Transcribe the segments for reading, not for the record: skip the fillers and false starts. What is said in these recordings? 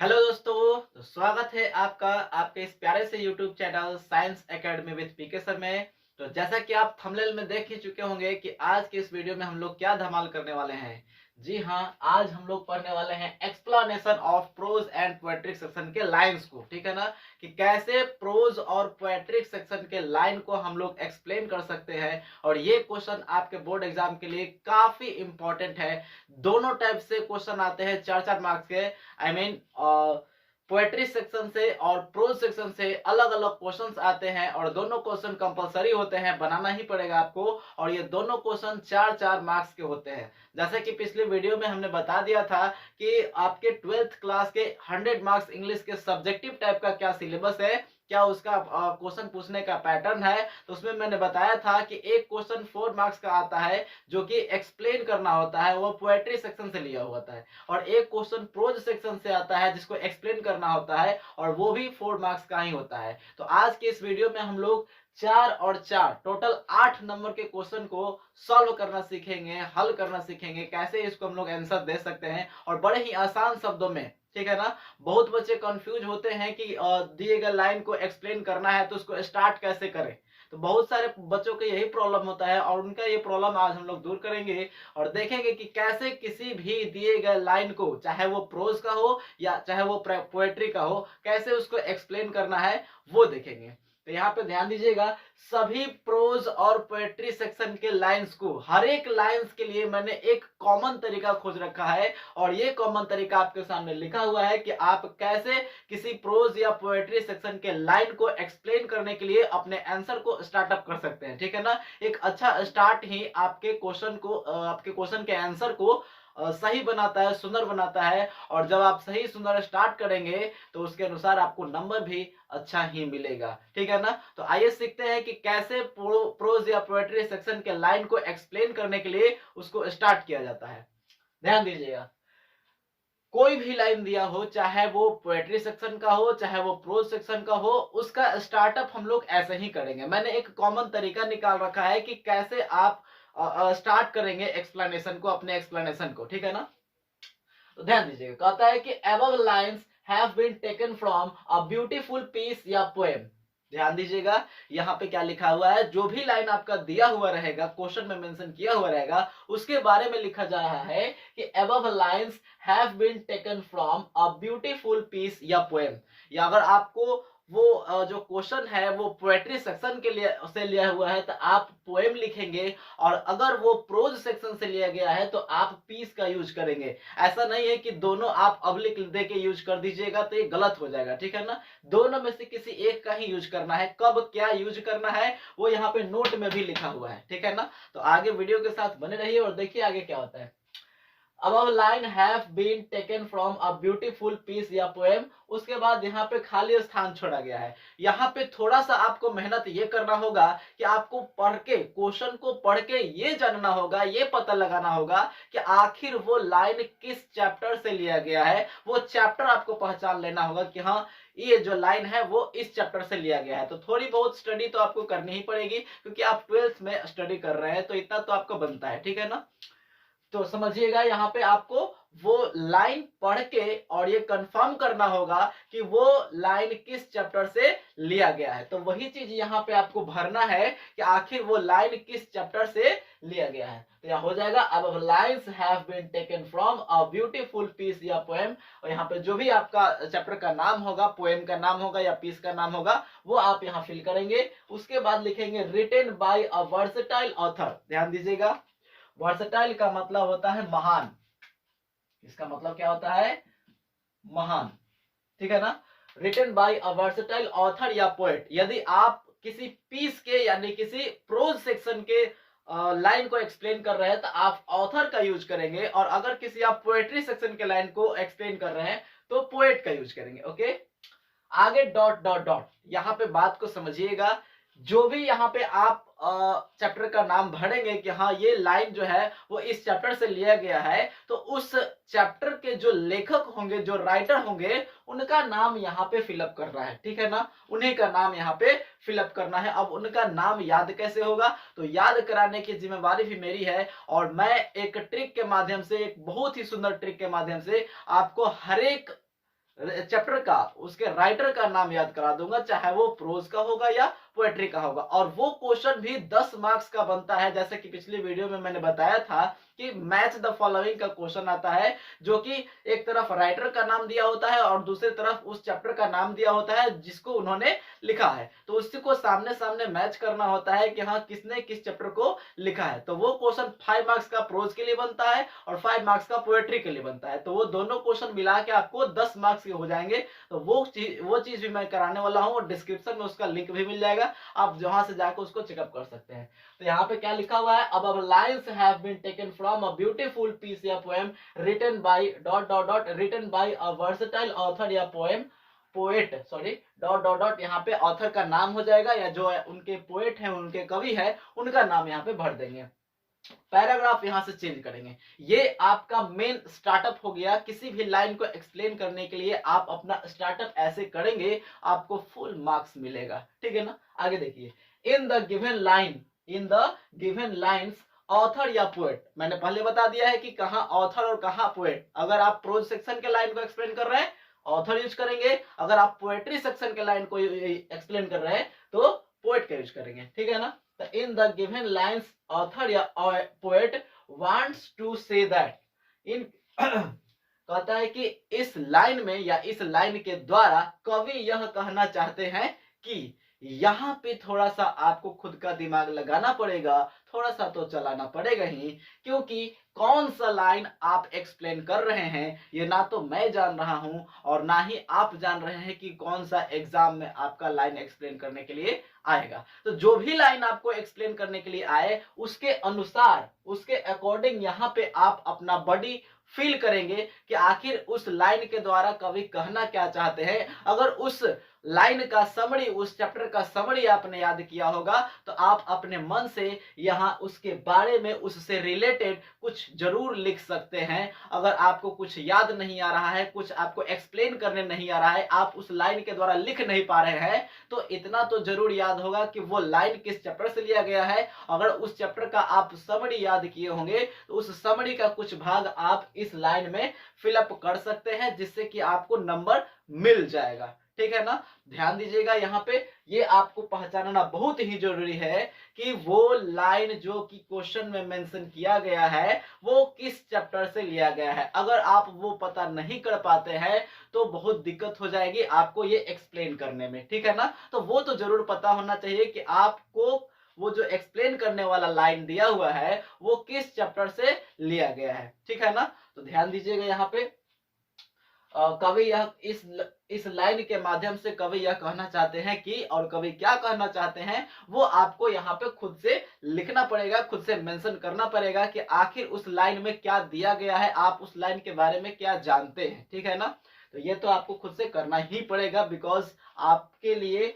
Hello दोस्तों, तो स्वागत है आपका आपके इस प्यारे से YouTube channel science academy with PK sir में। तो जैसा कि आप थंबनेल में देख ही चुके होंगे कि आज के इस वीडियो में हम लोग क्या धमाल करने वाले हैं। जी हाँ, आज हम लोग पढ़ने वाले हैं explanation of prose and poetic section के लाइंस को। ठीक है ना, कि कैसे प्रोज और पोएट्रिक सेक्शन के लाइन को हम लोग एक्सप्लेन कर सकते हैं। और ये क्वेश्चन आपके बोर्ड एग्जाम के लिए काफी इंपॉर्टेंट है। दोनों टाइप से क्वेश्चन आते हैं 4-4 मार्क्स के। आई मीन पोएट्री सेक्शन से और प्रोज सेक्शन से अलग अलग क्वेश्चंस आते हैं और दोनों क्वेश्चन कंपलसरी होते हैं, बनाना ही पड़ेगा आपको। और ये दोनों क्वेश्चन 4-4 मार्क्स के होते हैं। जैसे कि पिछले वीडियो में हमने बता दिया था कि आपके 12th क्लास के 100 मार्क्स इंग्लिश के सब्जेक्टिव टाइप का क्या सिलेबस है, क्या उसका क्वेश्चन पूछने का पैटर्न है। तो उसमें मैंने बताया था कि एक क्वेश्चन 4 मार्क्स का आता है जो कि एक्सप्लेन करना होता है, वो पोएट्री सेक्शन से लिया हुआ होता है। और एक क्वेश्चन प्रोज सेक्शन से आता है जिसको एक्सप्लेन करना होता है और वो भी 4 मार्क्स का ही होता है। तो आज के इस वीडियो में हम लोग 4 और 4 टोटल 8 नंबर के क्वेश्चन को सॉल्व करना सीखेंगे, हल करना सीखेंगे, कैसे इसको हम लोग आंसर दे सकते हैं और बड़े ही आसान शब्दों में। ठीक है ना, बहुत बच्चे कंफ्यूज होते हैं कि दिए गए लाइन को एक्सप्लेन करना है तो उसको स्टार्ट कैसे करें। तो बहुत सारे बच्चों को यही प्रॉब्लम होता है और उनका ये प्रॉब्लम आज हम लोग दूर करेंगे और देखेंगे कि कैसे किसी भी दिए गए लाइन को, चाहे वो प्रोज का हो या चाहे वो पोएट्री का हो, कैसे उसको एक्सप्लेन करना है वो देखेंगे। तो यहाँ पे ध्यान दीजिएगा, सभी प्रोज और पोएट्री सेक्शन के लाइंस को, हर एक लाइंस के लिए मैंने एक कॉमन तरीका खोज रखा है और ये कॉमन तरीका आपके सामने लिखा हुआ है कि आप कैसे किसी प्रोज या पोएट्री सेक्शन के लाइन को एक्सप्लेन करने के लिए अपने आंसर को स्टार्टअप कर सकते हैं। ठीक है ना, एक अच्छा स्टार्ट ही आपके क्वेश्चन को, आपके क्वेश्चन के आंसर को सही बनाता है, सुंदर बनाता है। और जब आप सही सुंदर स्टार्ट करेंगे तो उसके अनुसार आपको नंबर भी अच्छा ही मिलेगा। ठीक है ना, तो आइए सीखते हैं कि कैसे प्रोज या पोएट्री सेक्शन के लाइन को एक्सप्लेन करने के लिए उसको स्टार्ट किया जाता है। ध्यान दीजिएगा, कोई भी लाइन दिया हो, चाहे वो पोएट्री सेक्शन का हो चाहे वो प्रोज सेक्शन का हो, उसका स्टार्टअप हम लोग ऐसे ही करेंगे। मैंने एक कॉमन तरीका निकाल रखा है कि कैसे आप स्टार्ट करेंगे एक्सप्लेनेशन को, अपने एक्सप्लेनेशन को। ठीक है ना, तो ध्यान दीजिएगा, कहता है कि above lines have been taken from a beautiful piece या poem। ध्यान दीजिएगा, यहाँ पे क्या लिखा हुआ है, जो भी लाइन आपका दिया हुआ रहेगा, क्वेश्चन में मेंशन किया हुआ रहेगा, उसके बारे में लिखा जा रहा है कि above lines have been taken from a beautiful piece या poem। या अगर आपको वो जो क्वेश्चन है वो पोएट्री सेक्शन के लिए से लिया हुआ है तो आप पोएम लिखेंगे, और अगर वो प्रोज सेक्शन से लिया गया है तो आप पीस का यूज करेंगे। ऐसा नहीं है कि दोनों आप अब्लिक दे के यूज कर दीजिएगा तो ये गलत हो जाएगा। ठीक है ना, दोनों में से किसी एक का ही यूज करना है। कब क्या यूज करना है वो यहाँ पे नोट में भी लिखा हुआ है। ठीक है ना, तो आगे वीडियो के साथ बने रहिए और देखिए आगे क्या होता है। above line have been taken from a beautiful piece या पोएम। उसके बाद यहाँ पे खाली स्थान छोड़ा गया है। यहाँ पे थोड़ा सा आपको मेहनत ये करना होगा कि आपको पढ़ के, क्वेश्चन को पढ़ के ये जानना होगा, ये पता लगाना होगा कि आखिर वो लाइन किस चैप्टर से लिया गया है। वो चैप्टर आपको पहचान लेना होगा कि हाँ, ये जो लाइन है वो इस चैप्टर से लिया गया है। तो थोड़ी बहुत स्टडी तो आपको करनी ही पड़ेगी क्योंकि आप 12th में स्टडी कर रहे हैं, तो इतना तो आपको बनता है। ठीक है ना, तो समझिएगा, यहाँ पे आपको वो लाइन पढ़ के और ये कंफर्म करना होगा कि वो लाइन किस चैप्टर से लिया गया है। तो वही चीज यहाँ पे आपको भरना है कि आखिर वो लाइन किस चैप्टर से लिया गया है। तो यहाँ हो जाएगा अब lines have been taken from a beautiful piece या पोएम। और यहाँ पे जो भी आपका चैप्टर का नाम होगा, पोएम का नाम होगा या पीस का नाम होगा, वो आप यहाँ फिल करेंगे। उसके बाद लिखेंगे written by a versatile author. ध्यान दीजिएगा, वर्सेटाइल का मतलब होता है महान। इसका मतलब क्या होता है, महान। ठीक है ना, written by a versatile author या पोएट। यदि आप किसी पीस के यानी किसी प्रोज सेक्शन के लाइन को एक्सप्लेन कर रहे हैं तो आप ऑथर का यूज करेंगे, और अगर किसी आप पोएट्री सेक्शन के लाइन को एक्सप्लेन कर रहे हैं तो पोएट का यूज करेंगे। ओके, आगे डॉट डॉट डॉट, यहाँ पे बात को समझिएगा। जो भी यहाँ पे आप चैप्टर का नाम भरेंगे कि हाँ ये लाइन जो है वो इस चैप्टर से लिया गया है, तो उस चैप्टर के जो लेखक होंगे, जो राइटर होंगे, उनका नाम यहाँ पे फिलअप करना है। ठीक है ना, उन्हीं का नाम यहाँ पे फिलअप करना है। अब उनका नाम याद कैसे होगा, तो याद कराने की जिम्मेवारी भी मेरी है, और मैं एक ट्रिक के माध्यम से, एक बहुत ही सुंदर ट्रिक के माध्यम से आपको हर एक चैप्टर का, उसके राइटर का नाम याद करा दूंगा, चाहे वो प्रोज का होगा या पोएट्री का होगा। और वो क्वेश्चन भी 10 मार्क्स का बनता है। जैसे कि पिछली वीडियो में मैंने बताया था कि मैच द फॉलोइंग का क्वेश्चन आता है, जो कि एक तरफ राइटर का नाम दिया होता है और दूसरी तरफ उस चैप्टर का नाम दिया होता है जिसको उन्होंने लिखा है। तो उसी को सामने सामने मैच करना होता है कि हाँ किसने किस चैप्टर को लिखा है। तो वो क्वेश्चन 5 मार्क्स का प्रोज के लिए बनता है और 5 मार्क्स का पोएट्री के लिए बनता है। तो वो दोनों क्वेश्चन मिला के आपको 10 मार्क्स के हो जाएंगे। तो वो चीज भी मैं कराने वाला हूँ और डिस्क्रिप्शन में उसका लिंक भी मिल जाएगा, आप जहां से जाकर उसको चेकअप कर सकते हैं। तो यहाँ पे क्या लिखा हुआ है, अब lines have been taken from a beautiful piece या poem written by dot dot dot written by a versatile author या poet sorry dot dot dot, यहाँ पे ऑथर का नाम हो जाएगा या जो उनके पोएट हैं, उनके कवि है, उनका नाम यहाँ पे भर देंगे। पैराग्राफ यहां से चेंज करेंगे। ये आपका मेन स्टार्टअप हो गया। किसी भी लाइन को एक्सप्लेन करने के लिए आप अपना स्टार्टअप ऐसे करेंगे, आपको फुल मार्क्स मिलेगा। ठीक है ना। आगे देखिए, in the given lines author या पोएट, मैंने पहले बता दिया है कि कहां ऑथर और कहां पोएट। अगर आप प्रोज सेक्शन के लाइन को एक्सप्लेन कर रहे हैं ऑथर यूज करेंगे, अगर आप पोएट्री सेक्शन के लाइन को एक्सप्लेन कर रहे हैं तो पोएट का यूज करेंगे। ठीक है ना। In the given lines author या poet wants to say that in कहता है कि इस लाइन में या इस लाइन के द्वारा कवि यह कहना चाहते हैं कि यहाँ पे थोड़ा सा आपको खुद का दिमाग लगाना पड़ेगा, थोड़ा सा तो चलाना पड़ेगा ही, क्योंकि कौन सा लाइन आप एक्सप्लेन कर रहे हैं ये ना तो मैं जान रहा हूं और ना ही आप जान रहे हैं कि कौन सा एग्जाम में आपका लाइन एक्सप्लेन करने के लिए आएगा। तो जो भी लाइन आपको एक्सप्लेन करने के लिए आए उसके अनुसार, उसके अकॉर्डिंग यहाँ पे आप अपना बॉडी फील करेंगे कि आखिर उस लाइन के द्वारा कवि कहना क्या चाहते हैं। अगर उस लाइन का समरी, उस चैप्टर का समरी आपने याद किया होगा तो आप अपने मन से यहाँ उसके बारे में, उससे रिलेटेड कुछ जरूर लिख सकते हैं। अगर आपको कुछ याद नहीं आ रहा है, कुछ आपको एक्सप्लेन करने नहीं आ रहा है, आप उस लाइन के द्वारा लिख नहीं पा रहे हैं, तो इतना तो जरूर याद होगा कि वो लाइन किस चैप्टर से लिया गया है। अगर उस चैप्टर का आप समरी याद किए होंगे तो उस समरी का कुछ भाग आप इस लाइन में फिलअप कर सकते हैं, जिससे कि आपको नंबर मिल जाएगा। ठीक है ना। ध्यान दीजिएगा, यहाँ पे ये आपको पहचानना बहुत ही जरूरी है कि वो लाइन जो कि क्वेश्चन में मेंशन किया गया है वो किस चैप्टर से लिया गया है। अगर आप वो पता नहीं कर पाते हैं तो बहुत दिक्कत हो जाएगी आपको ये एक्सप्लेन करने में। ठीक है ना। तो वो तो जरूर पता होना चाहिए कि आपको वो जो एक्सप्लेन करने वाला लाइन दिया हुआ है वो किस चैप्टर से लिया गया है। ठीक है ना। तो ध्यान दीजिएगा, यहाँ पे कवि यह इस लाइन के माध्यम से कवि यह कहना चाहते हैं कि, और कवि क्या कहना चाहते हैं वो आपको यहाँ पे खुद से लिखना पड़ेगा, खुद से मेंशन करना पड़ेगा कि आखिर उस लाइन में क्या दिया गया है, आप उस लाइन के बारे में क्या जानते हैं। ठीक है ना। तो ये तो आपको खुद से करना ही पड़ेगा, बिकॉज आपके लिए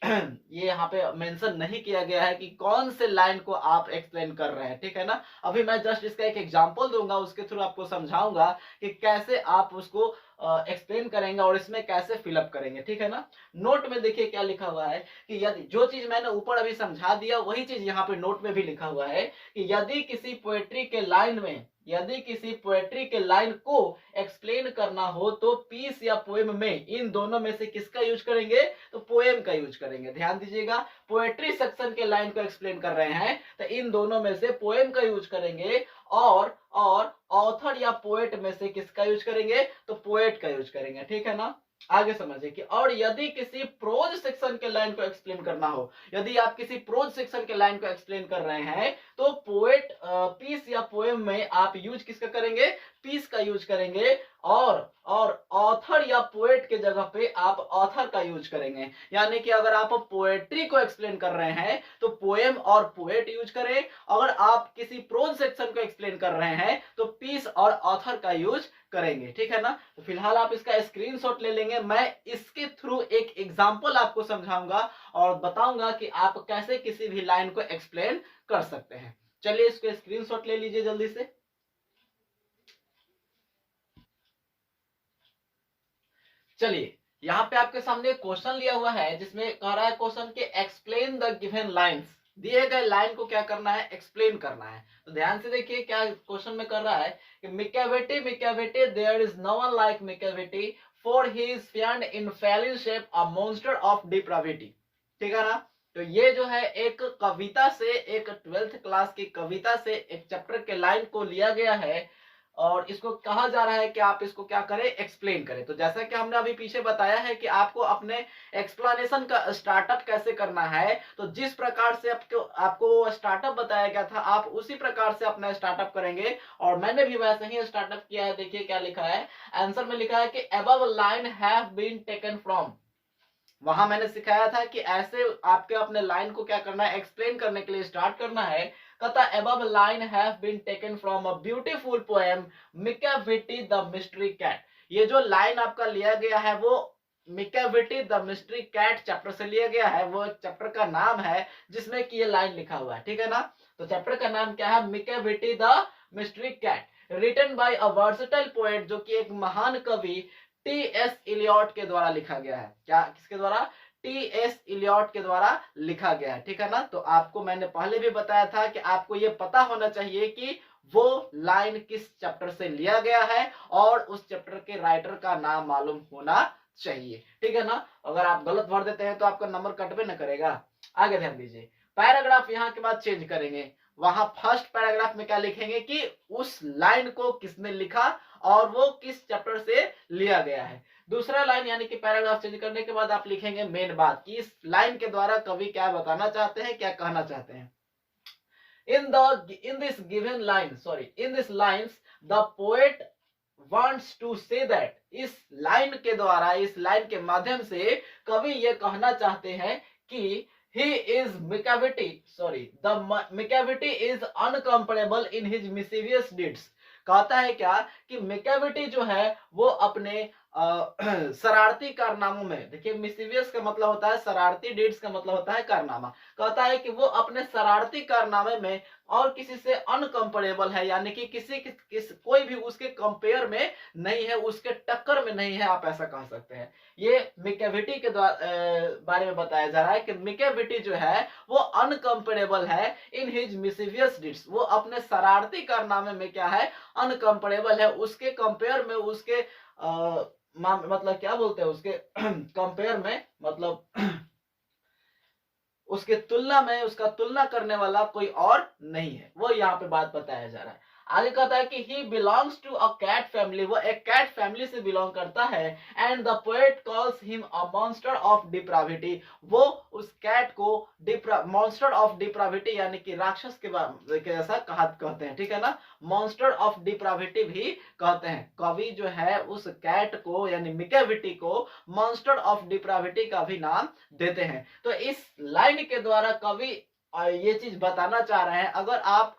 ये यहाँ पे मेंशन नहीं किया गया है कि कौन से लाइन को आप एक्सप्लेन कर रहे हैं। ठीक है ना। अभी मैं जस्ट इसका एक एग्जांपल दूंगा, उसके थ्रू आपको समझाऊंगा कि कैसे आप उसको एक्सप्लेन करेंगे और इसमें कैसे फिलअप करेंगे। ठीक है ना। नोट में देखिए क्या लिखा हुआ है कि यदि जो चीज मैंने ऊपर अभी समझा दिया वही चीज यहाँ पे नोट में भी लिखा हुआ है कि यदि किसी पोएट्री के लाइन में, यदि किसी पोएट्री के लाइन को एक्सप्लेन करना हो तो पीस या पोएम में इन दोनों में से किसका यूज करेंगे, तो पोएम का यूज करेंगे। ध्यान दीजिएगा, पोएट्री सेक्शन के लाइन को एक्सप्लेन कर रहे हैं तो इन दोनों में से पोएम का यूज करेंगे, और ऑथर या पोएट में से किसका यूज करेंगे, तो पोएट का यूज करेंगे। ठीक है ना। आगे समझिए कि और यदि किसी प्रोज सेक्शन के लाइन को एक्सप्लेन करना हो, यदि आप किसी प्रोज सेक्शन के लाइन को एक्सप्लेन कर रहे हैं तो पोएट पीस या पोएम में आप यूज किसका करेंगे, पीस का यूज करेंगे, और ऑथर या पोएट के जगह पे आप ऑथर का यूज करेंगे। यानी कि अगर आप पोएट्री को एक्सप्लेन कर रहे हैं तो पोएम और पोएट यूज करें, अगर आप किसी प्रोज सेक्शन को एक्सप्लेन कर रहे हैं तो पीस और ऑथर का यूज करेंगे। ठीक है ना। तो फिलहाल आप इसका स्क्रीनशॉट ले लेंगे, मैं इसके थ्रू एक एग्जांपल आपको समझाऊंगा और बताऊंगा कि आप कैसे किसी भी लाइन को एक्सप्लेन कर सकते हैं। चलिए इसको स्क्रीनशॉट ले लीजिए जल्दी से। चलिए यहाँ पे आपके सामने क्वेश्चन लिया हुआ है जिसमें कह रहा है क्वेश्चन के एक्सप्लेन द गिवन लाइंस, दिए गए लाइन को क्या करना है, एक्सप्लेन करना है। तो ध्यान से देखिए क्या क्वेश्चन में कर रहा है कि Macavity Macavity there is no one like Macavity for he is found in feline shape a monster of depravity. ठीक है ना। तो ये जो है एक कविता से, एक 12th क्लास की कविता से एक चैप्टर के लाइन को लिया गया है और इसको कहा जा रहा है कि आप इसको क्या करें, एक्सप्लेन करें। तो जैसा कि हमने अभी पीछे बताया है कि आपको अपने एक्सप्लेनेशन का स्टार्टअप कैसे करना है, तो जिस प्रकार से आपको स्टार्टअप बताया गया था आप उसी प्रकार से अपना स्टार्टअप करेंगे। और मैंने भी वैसे ही स्टार्टअप किया है। देखिए क्या लिखा है, आंसर में लिखा है कि above line have been taken from. वहां मैंने सिखाया था कि ऐसे आपके अपने लाइन को क्या करना है, एक्सप्लेन करने के लिए स्टार्ट करना है। कहता above line have been taken from a beautiful poem Macavity the mystery cat. ये जो लाइन आपका लिया गया है वो Macavity the mystery cat chapter से लिया गया है। वो चैप्टर का नाम है जिसमें कि ये लाइन लिखा हुआ है। ठीक है ना। तो चैप्टर का नाम क्या है, Macavity the mystery cat, written by a versatile poet, जो कि एक महान कवि टी.एस. इलियट के द्वारा लिखा गया है। क्या, किसके द्वारा, टी.एस. इलियट के द्वारा लिखा गया है। ठीक है ना। तो आपको मैंने पहले भी बताया था कि आपको ये पता होना चाहिए कि वो लाइन किस चैप्टर से लिया गया है और उस चैप्टर के राइटर का नाम मालूम होना चाहिए। ठीक है ना। अगर आप गलत भर देते हैं तो आपका नंबर कटवे न करेगा। आगे ध्यान दीजिए, पैराग्राफ यहाँ के बाद चेंज करेंगे। वहां फर्स्ट पैराग्राफ में क्या लिखेंगे कि उस लाइन को किसने लिखा और वो किस चैप्टर से लिया गया है। दूसरा लाइन यानी कि पैराग्राफ चेंज करने के बाद आप लिखेंगे मेन बात कि इस लाइन के द्वारा कवि क्या बताना चाहते हैं, क्या कहना चाहते हैं। in this lines the poet wants to say that, इस लाइन के द्वारा, इस लाइन के माध्यम से कवि ये कहना चाहते हैं कि the Macavity is uncomparable in his mischievous deeds। कहता है क्या कि मिकाविटी जो है वो अपने शरारती कारनामों में, देखिए मिस्टीवियस का मतलब होता है शरारती, डीड्स का मतलब होता है कारनामा। कहता है कि वो अपने शरारती कारनामे में और किसी से अनकंपेरेबल है, यानी कि कोई भी उसके कंपेयर में नहीं है, उसके टक्कर में नहीं है, आप ऐसा कह सकते हैं। ये मिकाविटी के बारे में बताया जा रहा है कि मिकाविटी जो है वो अनकंपेरेबल है इन हिज मिस्टीवियस डीड्स। वो अपने शरारती कारनामे में क्या है, अनकंपेरेबल है, उसके कंपेयर में, उसके मतलब क्या बोलते हैं, उसके कंपेयर में मतलब उसके तुलना में, उसका तुलना करने वाला कोई और नहीं है। वो यहाँ पे बात बताया जा रहा है। आगे कहता है कि he belongs to a cat family, वो एक कैट फैमिली से बिलोंग करता है। And the poet calls him a monster of depravity, वो उस कैट को मॉन्स्टर ऑफ डिप्राविटी यानी कि राक्षस के जैसा कहते हैं। ठीक है ना। मॉन्स्टर ऑफ डिप्राविटी भी कहते हैं। कवि जो है उस कैट को यानी मिकाविटी को मॉन्स्टर ऑफ डिप्राविटी का भी नाम देते हैं। तो इस लाइन के द्वारा कवि ये चीज बताना चाह रहे हैं। अगर आप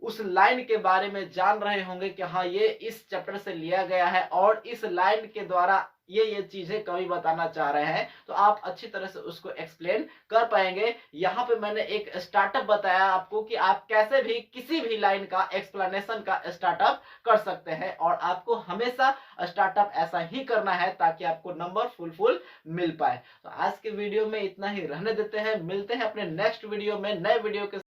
उस लाइन के बारे में जान रहे होंगे कि हाँ ये इस चैप्टर से लिया गया है और इस लाइन के द्वारा ये चीजें कवि बताना चाह रहे हैं, तो आप अच्छी तरह से उसको एक्सप्लेन कर पाएंगे। यहाँ पे मैंने एक स्टार्टअप बताया आपको कि आप कैसे भी किसी भी लाइन का एक्सप्लेनेशन का स्टार्टअप कर सकते हैं और आपको हमेशा स्टार्टअप ऐसा ही करना है ताकि आपको नंबर फुल मिल पाए। तो आज के वीडियो में इतना ही रहने देते हैं, मिलते हैं अपने नेक्स्ट वीडियो में नए वीडियो के